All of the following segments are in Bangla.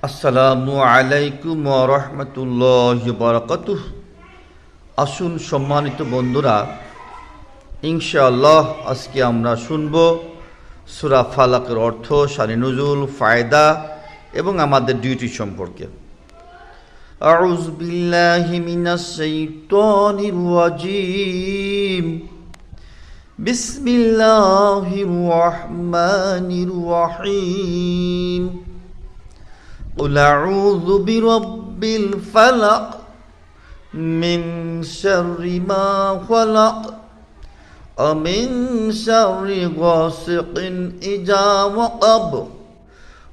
আসসালামু আলাইকুম ওয়া রাহমাতুল্লাহি ওয়া বারাকাতুহু। আসুন সম্মানিত বন্ধুরা, ইনশাআল্লাহ আজকে আমরা শুনব সূরা ফালাকের অর্থ, শানে নুজুল, ফায়দা এবং আমাদের ডিউটি সম্পর্কে। আউযু বিল্লাহি মিনাশ শাইতানির রাজীম। বিসমিল্লাহির রহমানির রহিম। قل أعوذ برب الفلق من شر ما خلق ومن شر غاسق إذا وقب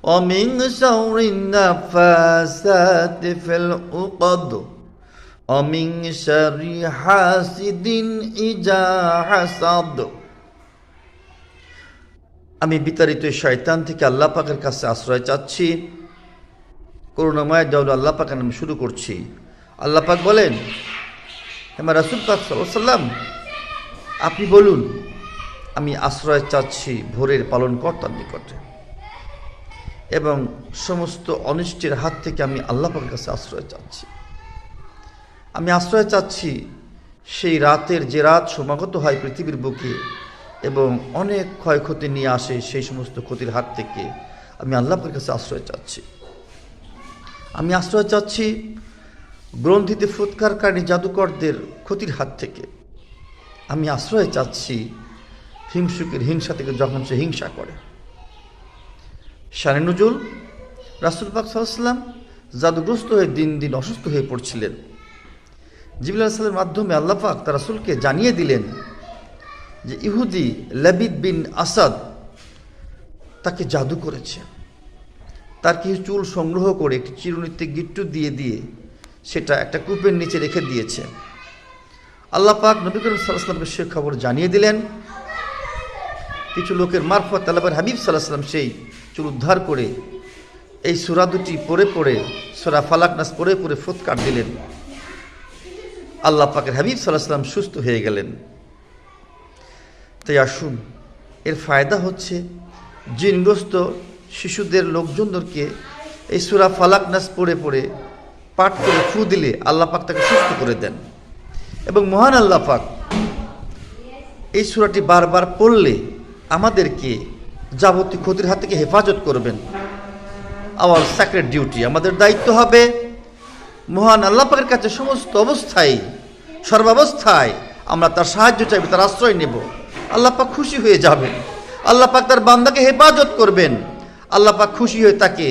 ومن شر النفاثات في العقد ومن شر حاسد إذا حسد। আমি বিতাড়িত শয়তান থেকে আল্লাহ পাকের কাছে আশ্রয় চাচ্ছি। করুণাময় দয়ালু আল্লাহ পাকের নামে শুরু করছি। আল্লাহ পাক বলেন, আমার রাসূল পাক সাল্লাল্লাহু আলাইহি ওয়াসাল্লাম, আপনি বলুন, আমি আশ্রয় চাচ্ছি ভোরের পালনকর্তার নিকটে এবং সমস্ত অনিষ্টের হাত থেকে আমি আল্লাহ পাকের কাছে আশ্রয় চাচ্ছি। আমি আশ্রয় চাচ্ছি সেই রাতের যে রাত সমাগত হয় পৃথিবীর বুকে এবং অনেক ক্ষয়ক্ষতি নিয়ে আসে, সেই সমস্ত ক্ষতির হাত থেকে আমি আল্লাহ পাকের কাছে আশ্রয় চাচ্ছি। আমি আশ্রয় চাচ্ছি গ্রন্থিতে ফুৎকারকারী জাদুকরদের ক্ষতির হাত থেকে। আমি আশ্রয় চাচ্ছি হিংসুকের হিংসা থেকে, যখন সে হিংসা করে। শানে নুজুল, রাসূল পাক সাল্লাল্লাহু আলাইহি ওয়াসাল্লাম জাদুগ্রস্ত হয়ে দিন দিন অসুস্থ হয়ে পড়ছিলেন। জিবরিল আলাইহিস সালামের মাধ্যমে আল্লাহ পাক তার রাসূলকে জানিয়ে দিলেন যে ইহুদি লাবিদ বিন আসাদ তাকে জাদু করেছে। তার কিছু চুল সংগ্রহ করে একটি চিরুনিতে গিট্টু দিয়ে দিয়ে সেটা একটা কূপের নিচে রেখে দিয়েছে। আল্লাহ পাক নবী করিম সাল্লাল্লাহু আলাইহি ওয়াসাল্লামকে সে খবর জানিয়ে দিলেন। কিছু লোকের মারফত আল্লাহর হাবিব সাল্লাল্লাহু আলাইহি ওয়াসাল্লাম সেই চুল উদ্ধার করে এই সূরা দুটি পড়ে পড়ে, সূরা ফালাক নাস পড়ে পড়ে ফুৎকার দিলেন। আল্লাহ পাকের হাবিব সাল্লাল্লাহু আলাইহি ওয়াসাল্লাম সুস্থ হয়ে গেলেন। তাই আসুন, এর ফায়দা হচ্ছে জিনগ্রস্ত শিশুদের, লোকজনদেরকে এই সূরা ফালাক নাস পড়ে পড়ে পাঠ করে ফু দিলে আল্লাহ পাক তাকে সুস্থ করে দেন। এবং মহান আল্লাহ পাক এই সূরাটি বারবার পড়লে আমাদেরকে যাবতীয় ক্ষতির হাত থেকে হেফাজত করবেন। আওয়ার স্যাক্রেড ডিউটি, আমাদের দায়িত্ব হবে মহান আল্লাহ পাকের কাছে সমস্ত অবস্থায়, সর্বাবস্থায় আমরা তার সাহায্য চাইব, তার আশ্রয় নেব। আল্লাহ পাক খুশি হয়ে যাবেন, আল্লাহ পাক তার বান্দাকে হেফাজত করবেন, আল্লাহ পাক খুশি হয়ে তাকে